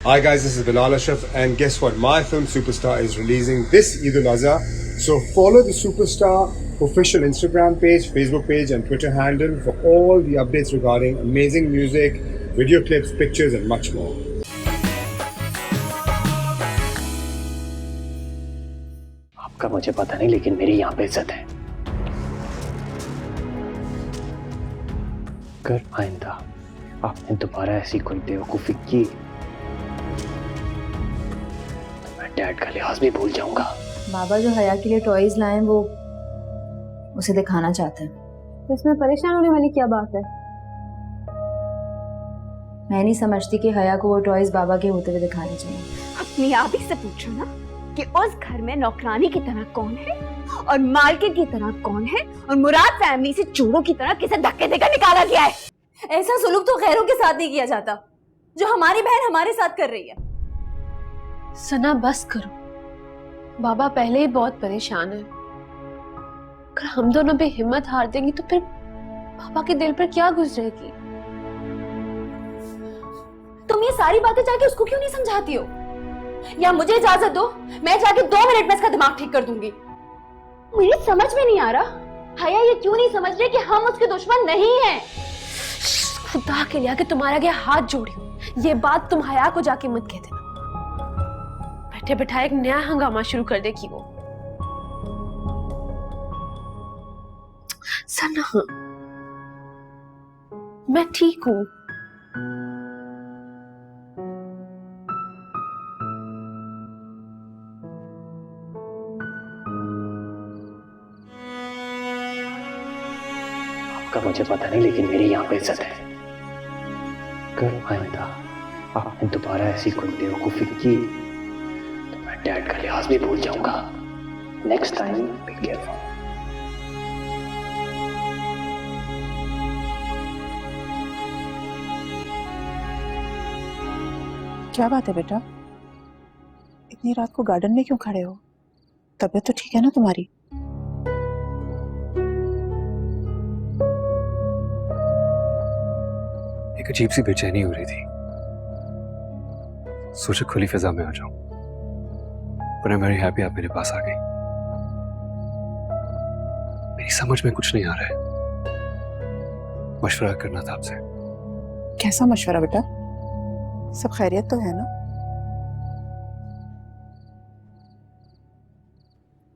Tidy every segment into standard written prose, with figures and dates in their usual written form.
Hi guys, this is Bilal Ashraf and guess what? My film Superstar is releasing this Eid al-Azha. So follow the Superstar official Instagram page, Facebook page and Twitter handle for all the updates regarding amazing music, video clips, pictures and much more. आपका मुझे पता नहीं, लेकिन मेरी यहाँ पे इज्जत है। अगर आइंदा आपने दोबारा ऐसी कोई बेवकूफी की तो मैं डैड का लिहाज भी भूल जाऊंगा। बाबा जो हया के लिए टॉयज लाए वो उसे दिखाना चाहते हैं। तो इसमें परेशान होने वाली क्या बात है? मैं नहीं समझती कि हया को वो टॉयज बाबा के होते हुए दिखाने चाहिए। अपनी आप ही से पूछो ना कि उस घर में नौकरानी की तरह कौन है और मालकिन की तरह कौन है और मुराद फैमिली से चोरों की तरह किसे धक्के देकर निकाला गया है। ऐसा सुलूक तो गैरों के साथ नहीं किया जाता जो हमारी बहन हमारे साथ कर रही है। सना बस करो, बाबा पहले ही बहुत परेशान है। अगर हम दोनों भी हिम्मत हार देंगी तो फिर पापा के दिल पर क्या गुजरेगी? तुम ये सारी बातें जाके उसको क्यों नहीं समझाती हो? या मुझे इजाजत दो, मैं जाके 2 मिनट में इसका दिमाग ठीक कर दूंगी। मुझे समझ में नहीं आ रहा हया ये क्यों नहीं समझ रही कि हम उसके दुश्मन नहीं हैं। खुदा के लिए आके तुम्हारे आगे हाथ जोड़ी हूं, ये बात तुम हया को जाके मत कह देना। बैठे बैठाए एक नया हंगामा शुरू कर देगी वो। सना, मैं ठीक हूं। आपका मुझे पता नहीं, लेकिन मेरी यहाँ पे इज्जत है। अगर आइंदा आपने दोबारा ऐसी कोई बेवकूफी की तो मैं डैड का लिहाज भी भूल जाऊंगा। Next time be careful. क्या बात है बेटा, इतनी रात को गार्डन में क्यों खड़े हो? तबीयत तो ठीक है ना तुम्हारी? एक अजीब सी बेचैनी हो रही थी, सोचा खुली फिजा में आ जाऊं, पर आई एम वेरी हैप्पी आप मेरे पास आ गई। मेरी समझ में कुछ नहीं आ रहा है, मशवरा करना था आपसे। कैसा मशवरा बेटा? सब खैरियत तो है ना?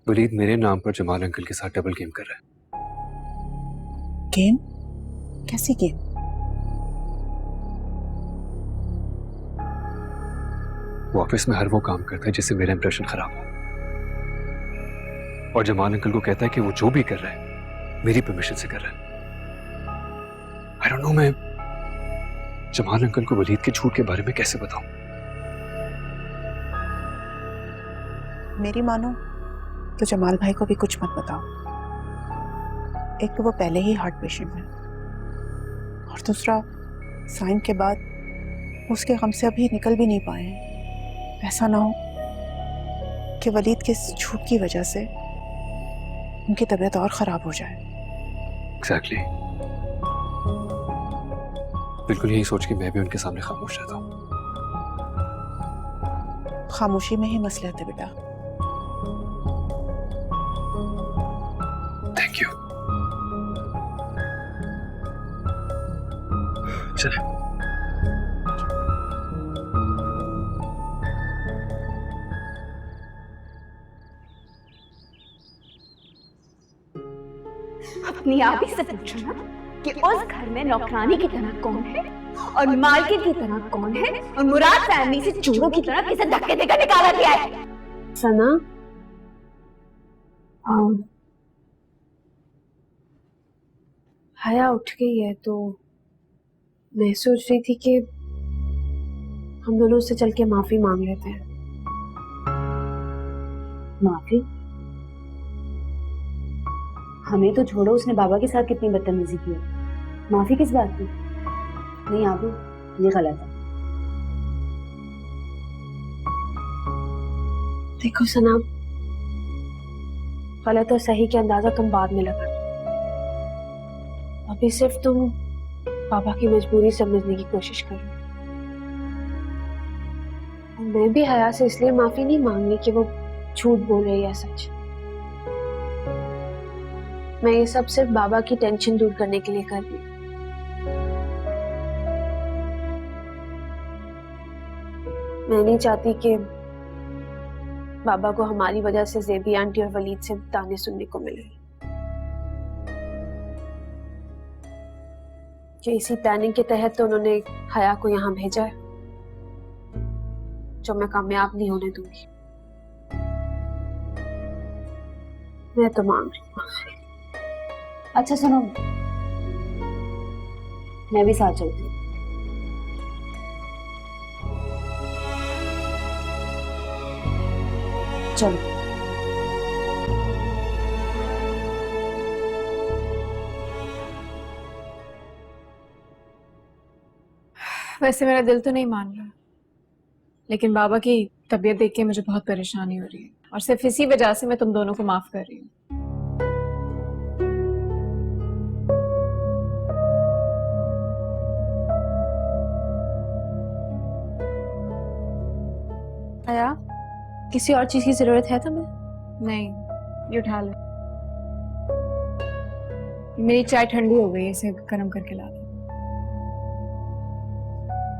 वलीद मेरे नाम पर जमाल अंकल के साथ डबल गेम कर रहा है। गेम? कैसी गेम? वो ऑफिस में हर वो काम करता है जिससे मेरा इंप्रेशन खराब हो, और जमाल अंकल को कहता है कि वो जो भी कर रहा है मेरी परमिशन से कर रहा है। आई डोंट नो मैं जमाल अंकल को वलीद के झूठ के बारे में कैसे बताऊं? मेरी मानो तो जमाल भाई को भी कुछ मत बताओ। एक तो वो पहले ही हार्ट पेशेंट है, और दूसरा साइन के बाद उसके गम से अभी निकल भी नहीं पाए हैं। ऐसा ना हो कि वलीद के इस झूठ की वजह से उनकी तबीयत और खराब हो जाए। एग्जैक्टली, बिल्कुल यही सोच के मैं भी उनके सामने खामोश रहता हूँ। खामोशी में ही मसलहत है बेटा। Thank you. चले। अपनी आप ही से पूछो ना कि उस घर में नौकरानी की तरह कौन है और मालकिन की तरह कौन है और मुराद फैमिली से चोरों की तरह किसे धक्के देकर निकाला गया है। सना, हया उठ गई है तो मैं सोच रही थी कि हम दोनों उससे चल के माफी मांग लेते हैं। माफी? हमें तो छोड़ो, उसने बाबा के साथ कितनी बदतमीजी की है। माफी किस बात की? नहीं आबू, ये गलत है। देखो सना, गलत और सही के अंदाजा तुम बाद में लगा, अभी सिर्फ तुम पापा की मजबूरी समझने की कोशिश करो। मैं भी हया से इसलिए माफी नहीं मांग रही कि वो झूठ बोल रही है सच। मैं ये सब सिर्फ बाबा की टेंशन दूर करने के लिए कर रही हूँ। मैं नहीं चाहती कि बाबा को हमारी वजह से ज़ेबी आंटी और वलीद से ताने सुनने को मिले, कि इसी प्लानिंग के तहत तो उन्होंने हया को यहाँ भेजा है, जो मैं कामयाब नहीं होने दूंगी। मैं तो मांग रही हूँ। अच्छा सुनो, मैं भी साथ चलती हूँ। चलो। वैसे मेरा दिल तो नहीं मान रहा, लेकिन बाबा की तबीयत देख के मुझे बहुत परेशानी हो रही है, और सिर्फ इसी वजह से मैं तुम दोनों को माफ कर रही हूँ। हया, किसी और चीज की जरूरत है तुम्हें? नहीं, ये उठा लो। मेरी चाय ठंडी हो गई है, इसे गर्म करके ला दो।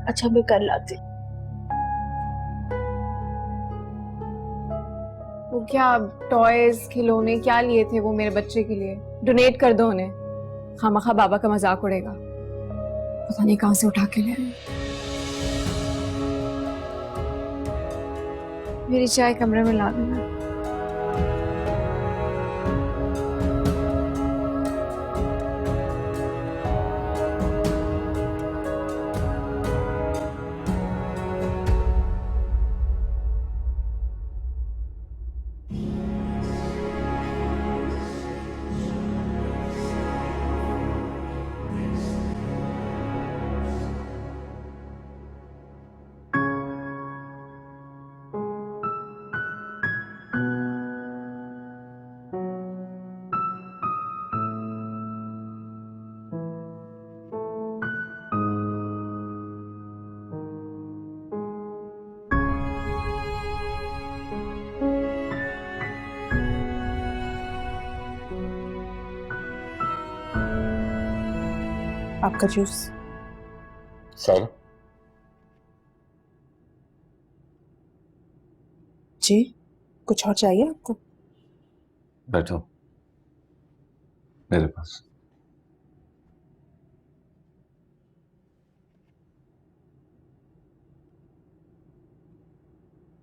अच्छा, मैं कर लाती। वो क्या टॉयज खिलौने क्या लिए थे वो मेरे बच्चे के लिए, डोनेट कर दो उन्हें। खामखा बाबा का मजाक उड़ेगा, पता नहीं कहां से उठा के ले आए। मेरी चाय कमरे में ला देना। आपका जूस। सर जी, कुछ और चाहिए आपको? बैठो मेरे पास।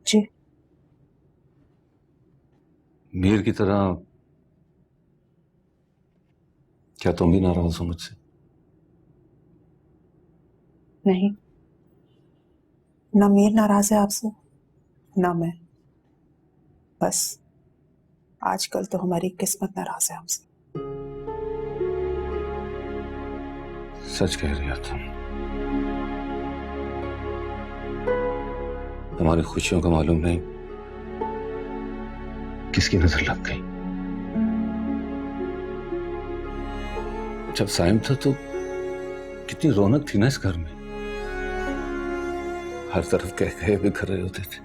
जी। मीर की तरह क्या तुम भी नाराज हो मुझसे? नहीं, ना मीर नाराज है आपसे, ना मैं। बस आजकल तो हमारी किस्मत नाराज है हमसे। सच कह रही हो तुम। हमारी खुशियों का मालूम नहीं किसकी नजर लग गई। जब साइम था तो कितनी रौनक थी ना इस घर में। हर तरफ कह कहे बिखर रहे होते थे,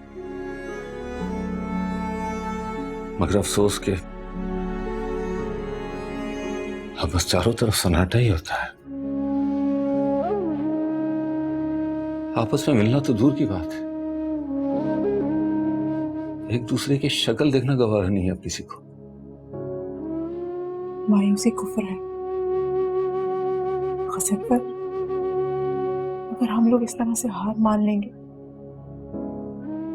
मगर अफसोस के अब बस चारों तरफ सन्नाटा ही होता है। आपस में मिलना तो दूर की बात है, एक दूसरे की शक्ल देखना गवारा नहीं है अब किसी को। मायूसी कुफ्र है खसत पर। अगर हम लोग इस तरह से हार मान लेंगे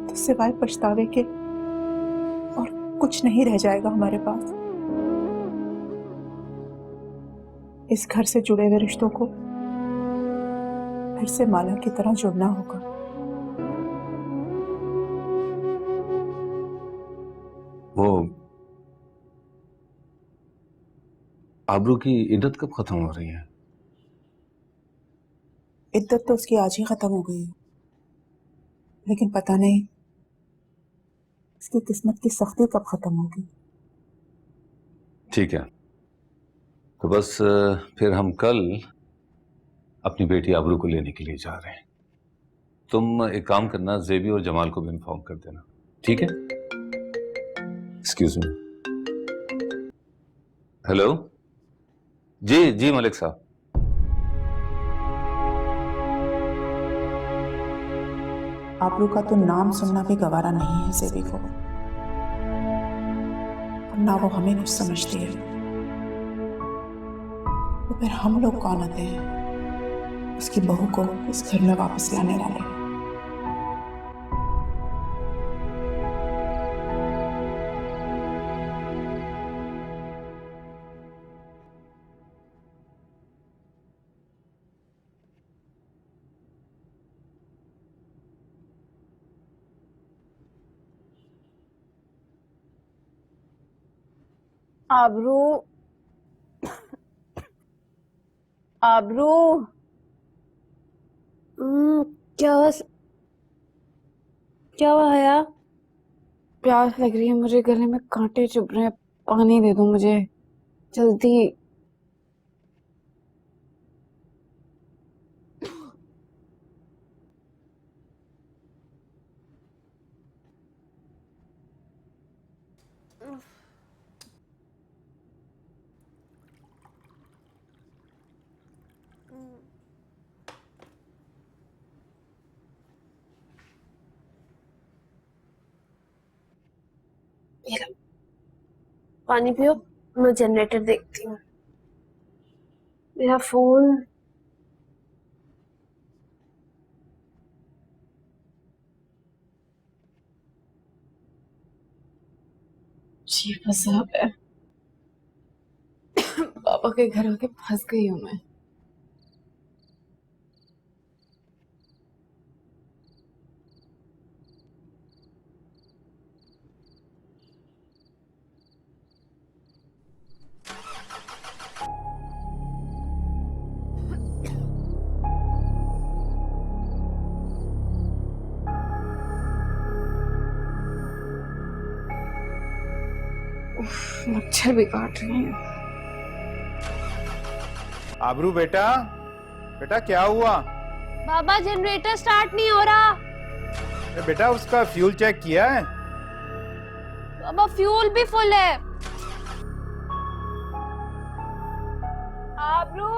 तो सिवाय पछतावे के और कुछ नहीं रह जाएगा हमारे पास। इस घर से जुड़े हुए रिश्तों को फिर से माला की तरह जुड़ना होगा। वो आबरू की इद्दत कब खत्म हो रही है? इद्दत तो उसकी आज ही खत्म हो गई है, लेकिन पता नहीं उसकी किस्मत की सख्ती कब खत्म होगी। ठीक है, तो बस फिर हम कल अपनी बेटी आबरू को लेने के लिए जा रहे हैं। तुम एक काम करना, जेबी और जमाल को भी इन्फॉर्म कर देना, ठीक है? Excuse me. हेलो, जी जी मलिक साहब। आबरू का तो नाम सुनना भी गवारा नहीं है जेबी को, और ना वो हमें कुछ समझती है। तो फिर हम लोग कौन होते हैं उसकी बहू को इस घर में वापस लाने वाले? आबरू, आबरू, क्या हुआ? क्या हुआ हया? प्यास लग रही है मुझे, गले में कांटे चुभ रहे हैं, पानी दे दो मुझे जल्दी। पानी पियो, मैं जनरेटर देखती हूँ। मेरा फोन जी फंसा है, पापा के घर आके फंस गई हूँ मैं। मच्छर भी काट रहे हैं। आबरू बेटा, बेटा क्या हुआ? बाबा जनरेटर स्टार्ट नहीं हो रहा। अरे बेटा उसका फ्यूल चेक किया है? बाबा फ्यूल भी फुल है। आबरू,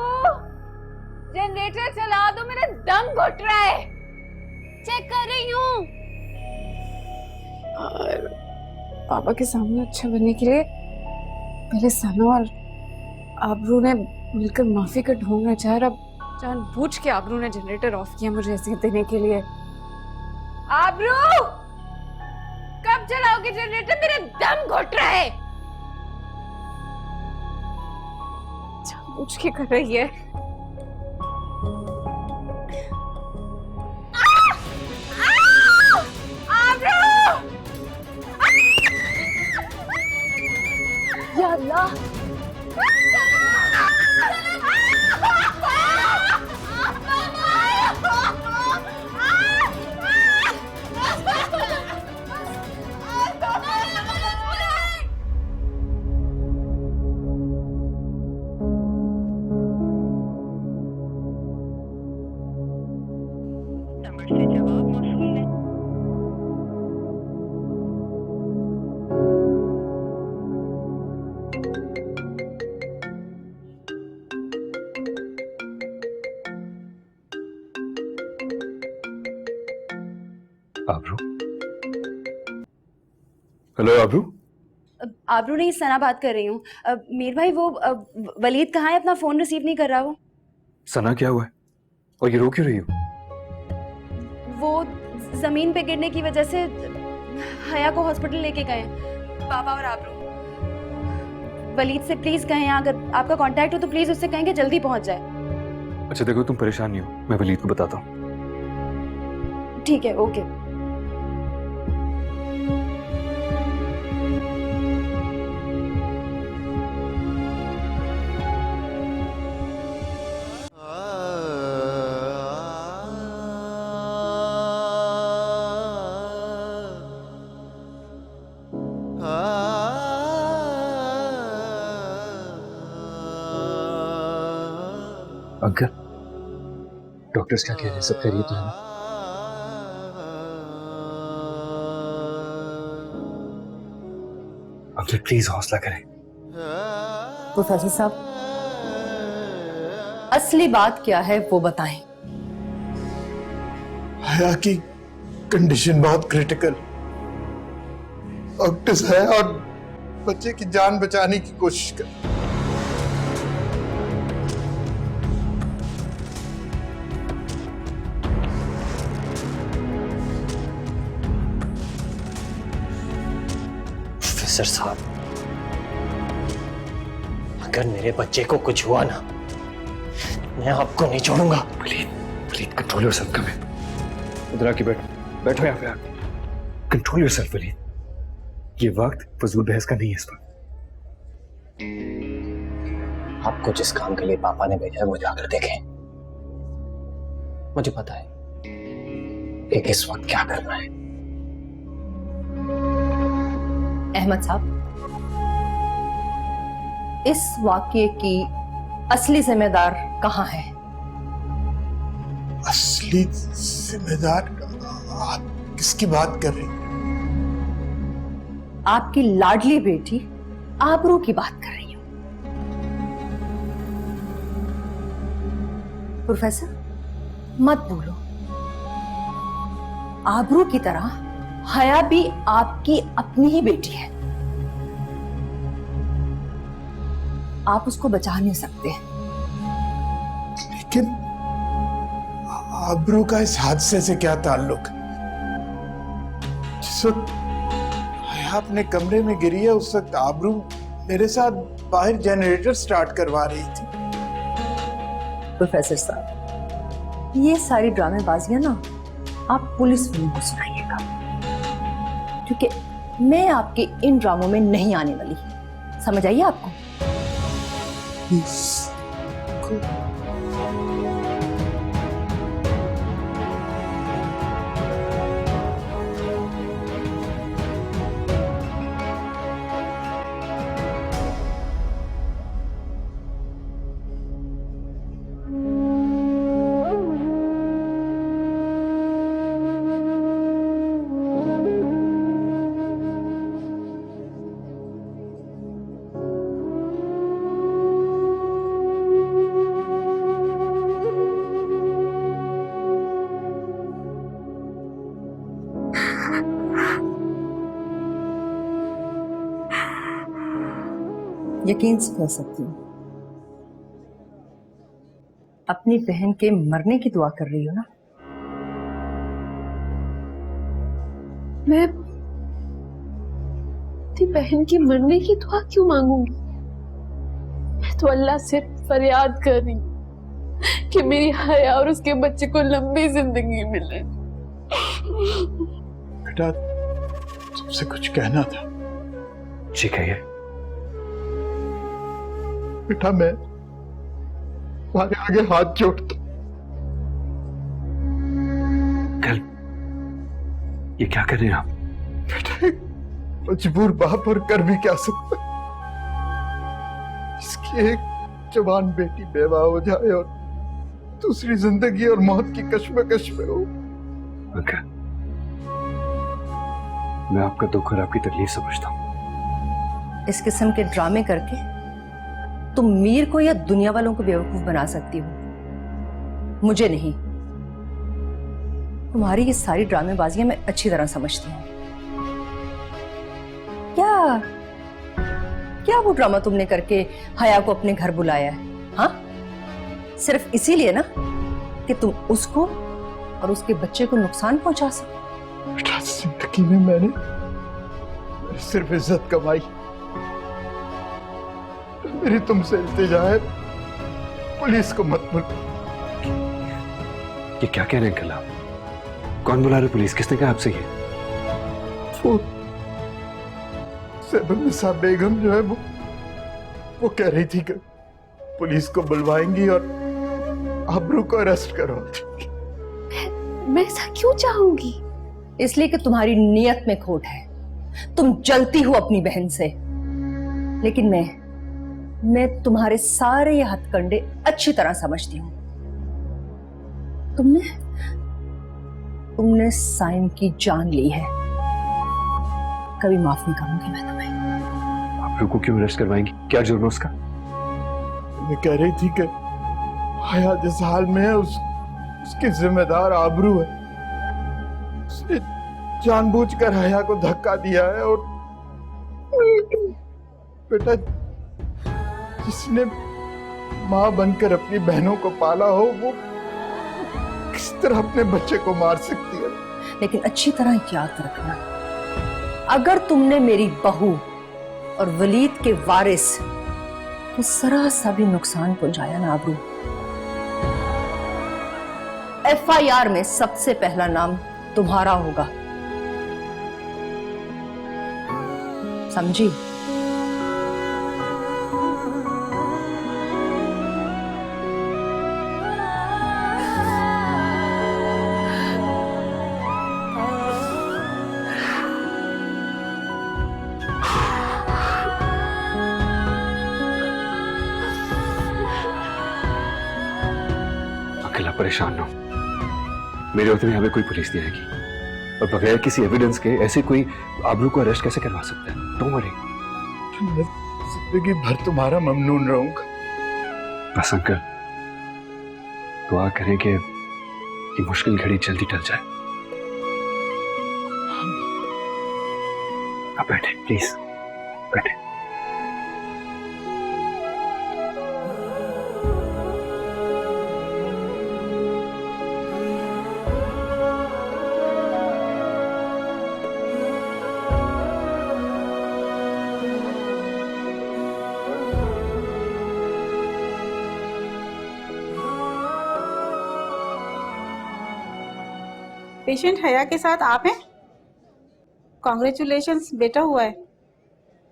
जनरेटर चला दो, मेरा दम घुट रहा है। चेक कर रही हूँ। पापा के सामने अच्छा बनने के लिए पहले सना और आबरू ने मिलकर माफी का ढोंग रचा, अब जानबूझ के आबरू ने जनरेटर ऑफ किया मुझे ऐसे देने के लिए। आबरू, कब चलाओगे जनरेटर? मेरा दम घुट रहा है। जानबूझ के कर रही है। या अल्लाह, आबरू? हेलो आबरू? आबरू नहीं, सना बात कर रही हूँ। मीर भाई, वो वलीद कहाँ है? अपना फोन रिसीव नहीं कर रहा वो। सना क्या हुआ है और ये रो क्यों रही हो? वो जमीन पे गिरने की वजह से हया को हॉस्पिटल लेके गए पापा और आबरू। वलीद से प्लीज कहें, अगर आपका कांटेक्ट हो तो प्लीज उससे कहें कि जल्दी पहुंच जाए। अच्छा देखो, तुम परेशान नहीं हो, मैं वलीद को बताता हूँ। ठीक है, ओके। अंकल, डॉक्टर्स क्या कह रहे हैं? सब खैरियत है ना? अंकल प्लीज हौसला करें। प्रोफेसर साहब, असली बात क्या है वो बताएं। हया की कंडीशन बहुत क्रिटिकल, ऑक्टस है और बच्चे की जान बचाने की कोशिश कर। प्रोफेसर साहब, अगर मेरे बच्चे को कुछ हुआ ना, मैं आपको नहीं छोड़ूंगा। Waleed control yourself. कम इधर आके बैठो यहाँ पे। कंट्रोल योरसेल्फ वलीद, ये वक्त फजूल बहस का नहीं है इस वक्त। आपको जिस काम के लिए पापा ने भेजा है वो जाकर देखें। मुझे पता है कि इस वक्त क्या करना है। अहमद साहब, इस वाकये की असली जिम्मेदार कहाँ है? असली जिम्मेदार? आप किसकी बात कर रही हैं? आपकी लाडली बेटी आबरू की बात कर रही हूं। प्रोफेसर, मत भूलो, आबरू की तरह हया भी आपकी अपनी ही बेटी है। आप उसको बचा नहीं सकते। लेकिन आबरू का इस हादसे से क्या ताल्लुक? जिस वक्त हया अपने कमरे में गिरी है उस वक्त आबरू मेरे साथ बाहर जनरेटर स्टार्ट करवा रही थी। प्रोफेसर साहब, ये सारी ड्रामेबाजियां ना आप पुलिस फिल्म को सुनाइएगा, क्योंकि मैं आपके इन ड्रामों में नहीं आने वाली। समझ आइए आपको? यकीन से कह सकती हूँ, अपनी बहन के मरने की दुआ कर रही हो ना? मैं अपनी बहन की मरने की दुआ क्यों मांगूंगी? मैं तो अल्लाह से फरियाद कर रही हूँ कि मेरी हया और उसके बच्चे को लंबी जिंदगी मिले। बेटा, तुमसे कुछ कहना था। जी कहिए। बेटा, मैं तुम्हारे आगे हाथ जोड़ता। कल ये क्या कर रहे हैं आप? बेटा, मजबूर बाप और कर भी क्या सकता, इसकी एक जवान बेटी बेवा हो जाए और दूसरी जिंदगी और मौत की कश्मकश में हो। अंकल, मैं आपका दुख और आपकी तकलीफ समझता हूँ। इस किस्म के ड्रामे करके तुम मीर को या दुनिया वालों को बेवकूफ बना सकती हो, मुझे नहीं। तुम्हारी ये सारी ड्रामेबाजियां मैं अच्छी तरह समझती हूँ। क्या वो ड्रामा तुमने करके हया को अपने घर बुलाया है? हाँ, सिर्फ इसीलिए ना कि तुम उसको और उसके बच्चे को नुकसान पहुंचा सको। बेटा, जिंदगी में मैंने सिर्फ इज्जत कमाई। मेरी तुमसे इल्तिजा है, पुलिस को मत बुलाओ। ये क्या कह रहे हैं अंकल आप? कौन बुला रहे पुलिस? किसने कहा आपसे ये? वो सैबुन्निसा बेगम जो है वो कह रही थी कि पुलिस को बुलवाएंगी और आबरू को अरेस्ट करवाएंगी। मैं ऐसा क्यों चाहूंगी? इसलिए कि तुम्हारी नीयत में खोट है। तुम जलती हो अपनी बहन से, लेकिन मैं तुम्हारे सारे ये हथकंडे अच्छी तरह समझती हूँ। तुमने साइम की जान ली है, कभी माफ नहीं करूंगी मैं तुम्हें। आबरू को क्यों अरेस्ट करवाएंगी? क्या जुर्म है उसका? ये कह रही थी कि हया जिस हाल में है उसके जिम्मेदार आबरू है। उसने जानबूझकर हया को धक्का दिया है और बेटा जिसने मां बनकर अपनी बहनों को पाला हो वो किस तरह अपने बच्चे को मार सकती है? लेकिन अच्छी तरह याद रखना, अगर तुमने मेरी बहू और वलीद के वारिस को जरा सा भी नुकसान पहुंचाया ना आबरू, FIR में सबसे पहला नाम तुम्हारा होगा, समझी? अकेला परेशान ना हो, मेरे होते हुए हमें कोई पुलिस नहीं आएगी और बगैर किसी एविडेंस के ऐसे कोई आबरू को अरेस्ट कैसे करवा सकता है? Don't worry. मैं जिंदगी भर तुम्हारा ममनून रहूंगा। बस अंकल दुआ करें कि ये मुश्किल घड़ी जल्दी टल जाए। आप बैठे प्लीज, बैठे। पेशेंट हया के साथ आप हैं? कॉन्ग्रेचुलेशंस, बेटा हुआ है।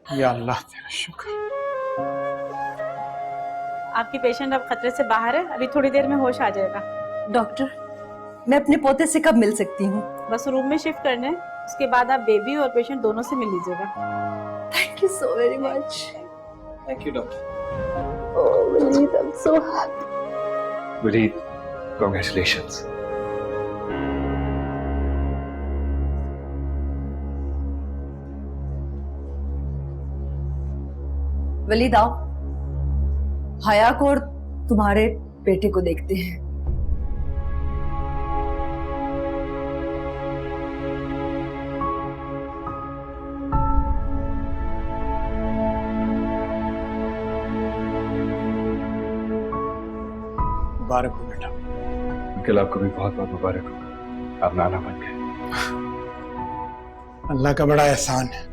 या अल्लाह तेरा शुक्र। आपकी पेशेंट अब खतरे से बाहर है, अभी थोड़ी देर में होश आ जाएगा। डॉक्टर, मैं अपने पोते से कब मिल सकती हूँ? बस रूम में शिफ्ट करना है, उसके बाद आप बेबी और पेशेंट दोनों से मिल लीजिएगा। Thank you so very much. Thank you doctor. Oh Walid, I am so happy. Walid, congratulations. Walid आओ, हया को और तुम्हारे बेटे को देखते हैं। मुबारक हो बेटा। अंकल आपको भी बहुत बहुत मुबारक हो, आप नाना बन गए। अल्लाह का बड़ा एहसान है,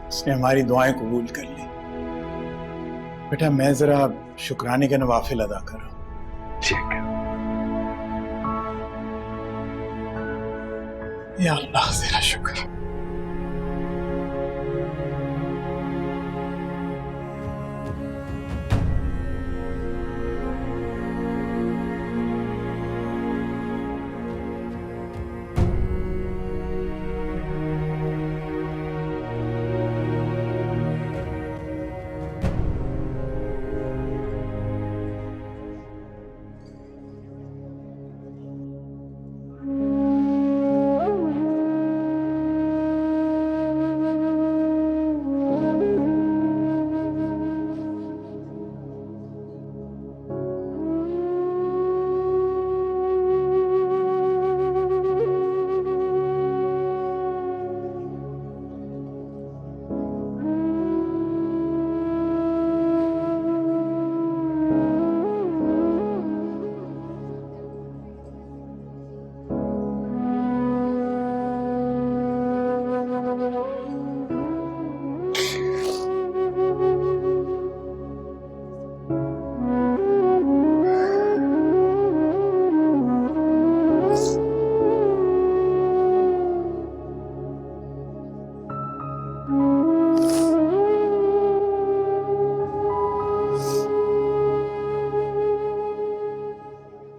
उसने हमारी दुआएं कबूल कर ली। बेटा मैं जरा शुक्राने के नवाफिल अदा कर रहा हूँ। ठीक है। या अल्लाह तेरा शुक्र।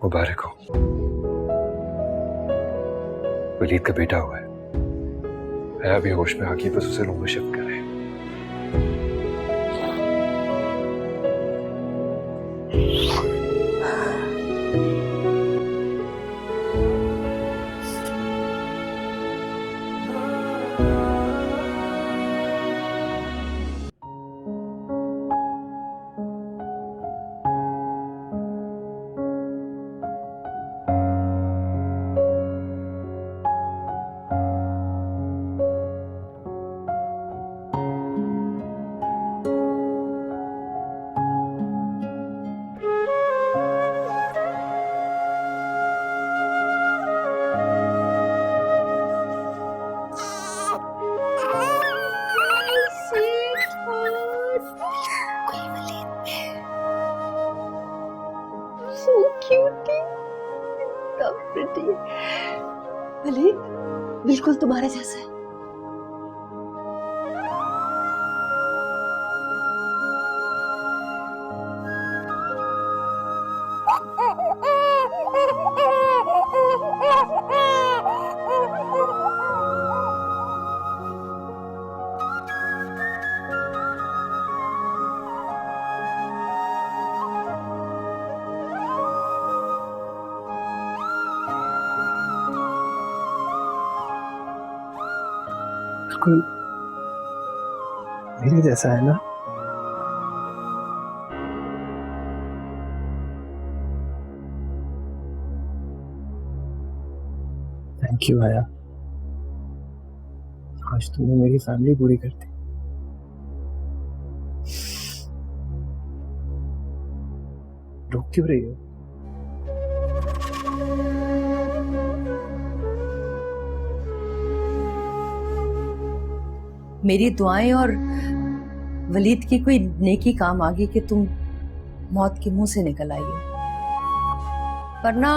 मुबारक हो, वलीद का बेटा हुआ है। हया भी होश में आके बस उसे रूम में शिफ्ट कर रहे हैं। बिल्कुल तुम्हारे जैसा है। बिल्कुल मेरे जैसा है ना। थैंक यू आया, आज तुमने मेरी फैमिली पूरी कर दी। रोक क्यों रही हो? मेरी दुआएं और वलीद की कोई नेकी काम आ गई कि तुम मौत के मुंह से निकल आई हो, वरना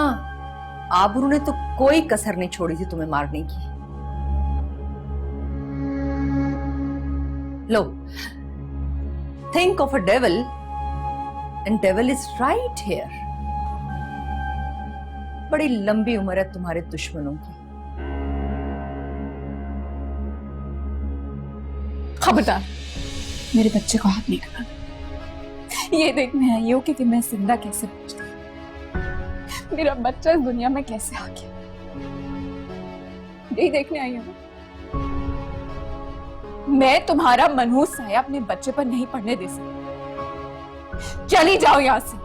आबरू ने तो कोई कसर नहीं छोड़ी थी तुम्हें मारने की। लो, think of a devil and devil is right here. बड़ी लंबी उम्र है तुम्हारे दुश्मनों की। खबरदार, मेरे बच्चे को हाथ नहीं लगाना। ये देखने आई हो कि मैं जिंदा कैसे बचती, मेरा बच्चा इस दुनिया में कैसे आ गया, यही देखने आई हूँ। मैं तुम्हारा मनहूस साया अपने बच्चे पर नहीं पड़ने दे सकती। चली जाओ यहाँ से,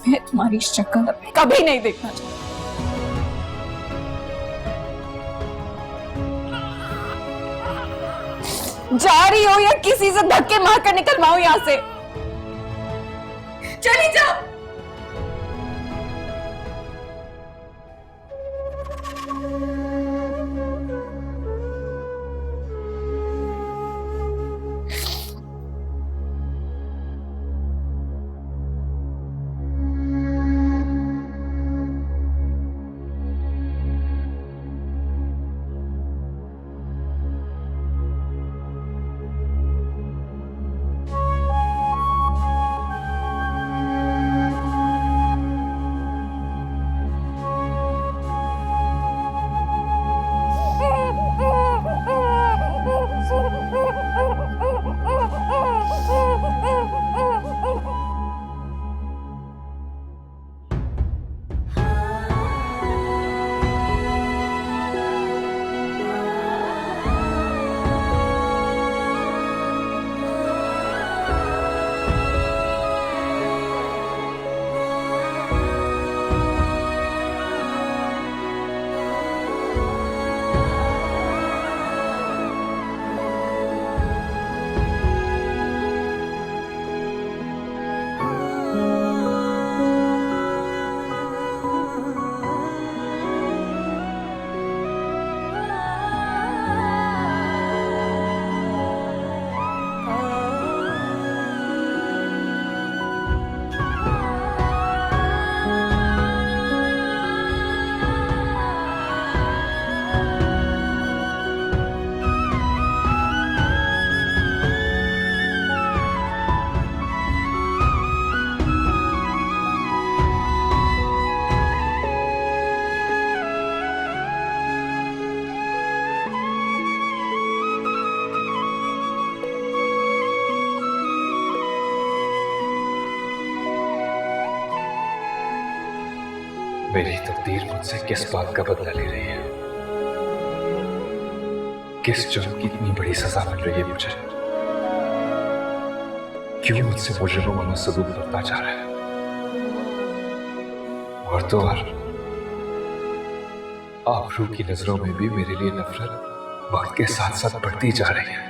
मैं तुम्हारी शक्ल कभी नहीं देखना चाहती। जा रही हो या किसी से धक्के मारकर निकलवाऊं यहाँ से? चली जाओ। मेरी तकदीर मुझसे किस बात का बदला ले रही है? किस जुर्म की इतनी बड़ी सजा मिल रही है मुझे? क्यों मुझसे मुजरिमों वाला सलूक बढ़ता जा रहा है? और तो और आबरू की नजरों में भी मेरे लिए नफरत वक्त के साथ साथ बढ़ती जा रही है।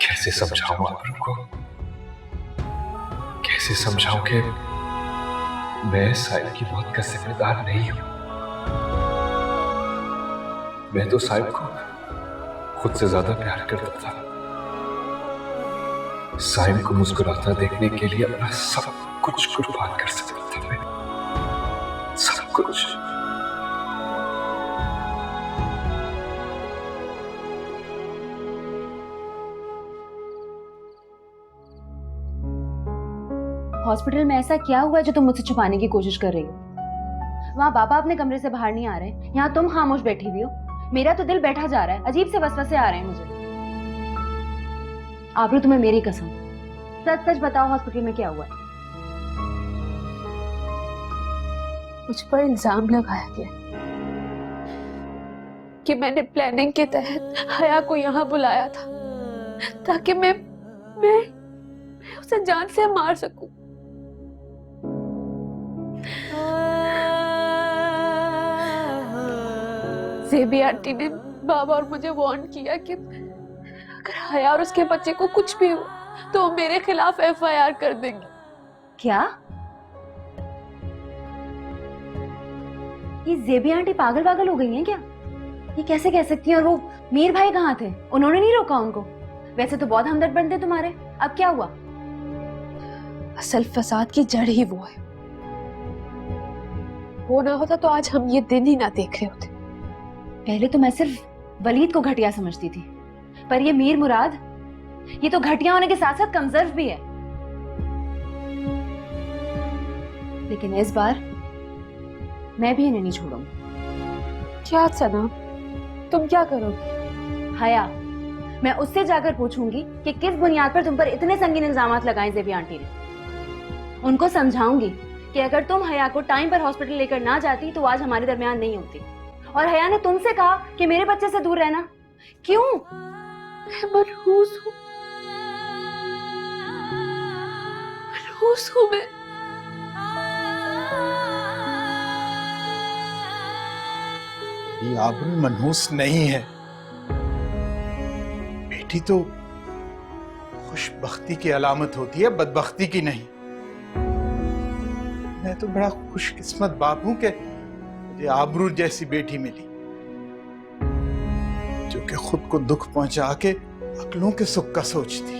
कैसे समझाऊं आबरू को? कैसे समझाऊं कि मैं साहिब की मौत का जिम्मेदार नहीं हूं? मैं तो साहिब को खुद से ज्यादा प्यार करता था। साहिब को मुस्कुराता देखने के लिए अपना सब कुछ कुर्बान कर सकता था मैं, सब कुछ। हॉस्पिटल में ऐसा क्या हुआ है जो तुम मुझसे छुपाने की कोशिश कर रही हो? वहाँ पापा अपने कमरे से बाहर नहीं आ रहे, यहाँ तुम खामोश बैठी हुई हो। मेरा तो दिल बैठा जा रहा है, अजीब से वसवसे आ रहे हैं मुझे। आबरू, तुम्हें मेरी कसम, सच सच बताओ, हॉस्पिटल में क्या हुआ है? मुझ पर इल्जाम लगाया गया कि मैंने प्लानिंग के तहत हया को यहाँ बुलाया था ताकि मैं उसे जान से मार सकूं। ज़ेबी आंटी ने बाबा और मुझे वार्न किया कि अगर हया और उसके बच्चे को कुछ भी हो तो वो मेरे खिलाफ FIR कर देंगी। क्या? ये ज़ेबी आंटी पागल हो गई हैं क्या? ये कैसे कह सकती हैं? और वो मीर भाई कहाँ थे? उन्होंने नहीं रोका उनको? वैसे तो बहुत हमदर्द बनते तुम्हारे। अब क्या हुआ? असल फसाद की जड़ ही वो है। वो ना होता तो आज हम ये दिन ही ना देख रहे होते। पहले तो मैं सिर्फ वलीद को घटिया समझती थी, पर ये मीर मुराद, ये तो घटिया होने के साथ साथ कमजोर भी है। लेकिन इस बार मैं भी इन्हें नहीं छोड़ूंगी। क्या सना, तुम क्या करोगी? हया, मैं उससे जाकर पूछूंगी कि किस बुनियाद पर तुम पर इतने संगीन इल्जामात लगाए ज़ेबी आंटी ने। उनको समझाऊंगी कि अगर तुम हया को टाइम पर हॉस्पिटल लेकर ना जाती तो आज हमारे दरमियान नहीं होती। और हया ने तुमसे कहा कि मेरे बच्चे से दूर रहना। क्यों? मैं मनहूस हूँ, मनहूस हूँ मैं। ये आबरू मनहूस नहीं है। बेटी तो खुशबख्ती की अलामत होती है, बदबख्ती की नहीं। मैं तो बड़ा खुशकिस्मत बाप हूं कि मुझे आबरू जैसी बेटी मिली, जो कि खुद को दुख पहुंचा के अकलों के सुख का सोचती है।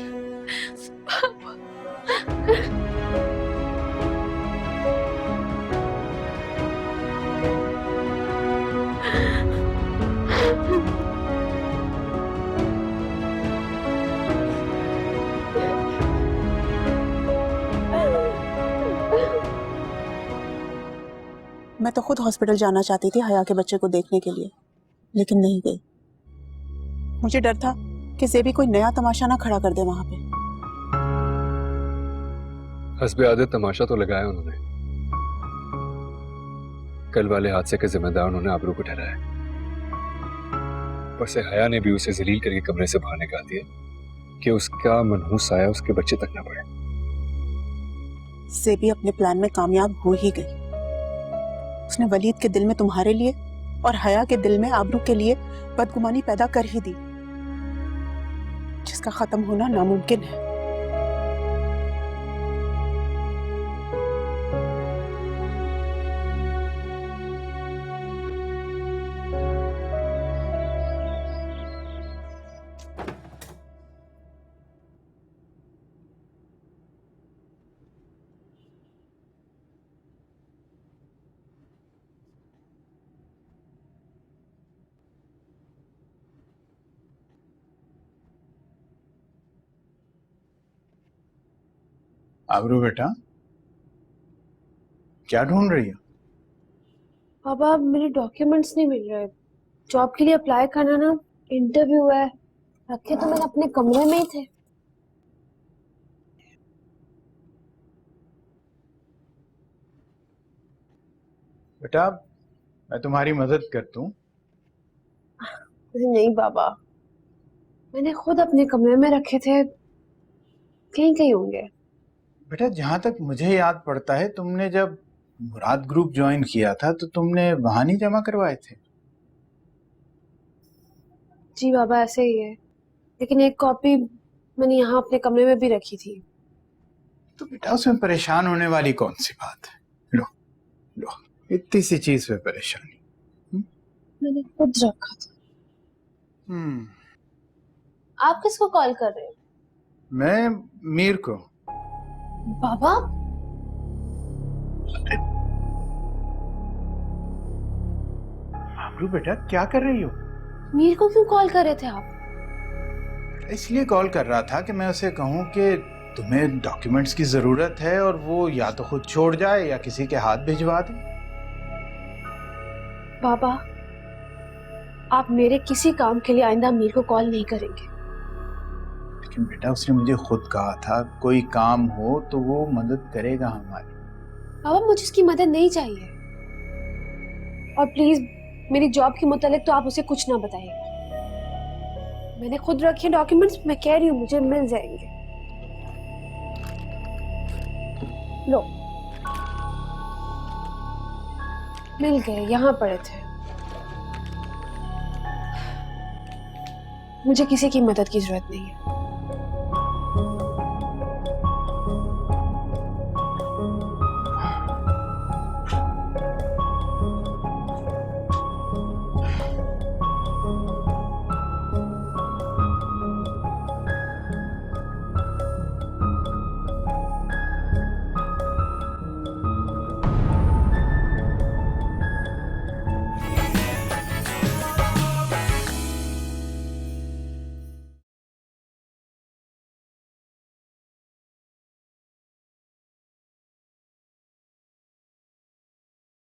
मैं तो खुद हॉस्पिटल जाना चाहती थी हया के बच्चे को देखने के लिए, लेकिन नहीं गई। मुझे डर था कि ज़ेबी कोई नया तमाशा ना खड़ा कर दे वहां पे। हस्बे आदत तमाशा तो लगाया उन्होंने। कल वाले हादसे के जिम्मेदार उन्होंने आबरू को ठहराया। ऊपर से हया ने भी उसे जलील करके कमरे से बाहर निकाल दिया कि उसका मनहूस साया उसके बच्चे तक न पड़े। ज़ेबी अपने प्लान में कामयाब हो ही गई। उसने वलीद के दिल में तुम्हारे लिए और हया के दिल में आबरू के लिए बदगुमानी पैदा कर ही दी, जिसका खत्म होना नामुमकिन है। आबरू बेटा, क्या ढूंढ रही हो? बाबा, मेरे डॉक्यूमेंट्स नहीं मिल रहे। जॉब के लिए अप्लाई करना ना, इंटरव्यू है, रखे तो मैंने अपने कमरे में ही थे। बेटा, मैं तुम्हारी मदद कर दूं? नहीं बाबा, मैंने खुद अपने कमरे में रखे थे, कहीं कहीं होंगे। बेटा, जहां तक मुझे याद पड़ता है, तुमने जब मुराद ग्रुप ज्वाइन किया था तो तुमने वहां नहीं जमा करवाए थे? जी बाबा, ऐसे ही है, लेकिन एक कॉपी मैंने यहाँ अपने कमरे में भी रखी थी। तो बेटा, उसमें परेशान होने वाली कौन सी बात है? लो लो, इतनी सी चीज पे परेशानी। मैंने खुद रखा था। आप किसको कॉल कर रहे हैं? मैं मीर को। बाबा, आबरू बेटा, क्या कर रही हो? मीर को क्यों कॉल कर रहे थे आप? इसलिए कॉल कर रहा था कि मैं उसे कहूं कि तुम्हें डॉक्यूमेंट्स की जरूरत है और वो या तो खुद छोड़ जाए या किसी के हाथ भिजवा दे। बाबा, आप मेरे किसी काम के लिए आइंदा मीर को कॉल नहीं करेंगे। लेकिन बेटा उसने मुझे खुद कहा था कोई काम हो तो वो मदद करेगा हमारी। बाबा, मुझे उसकी मदद नहीं चाहिए। और प्लीज मेरी जॉब के मुतालिक तो आप उसे कुछ ना बताइए। मैंने खुद रखे डॉक्यूमेंट्स, मैं कह रही हूँ मुझे मिल जाएंगे। लो, मिल गए, यहाँ पड़े थे। मुझे किसी की मदद की जरूरत नहीं है।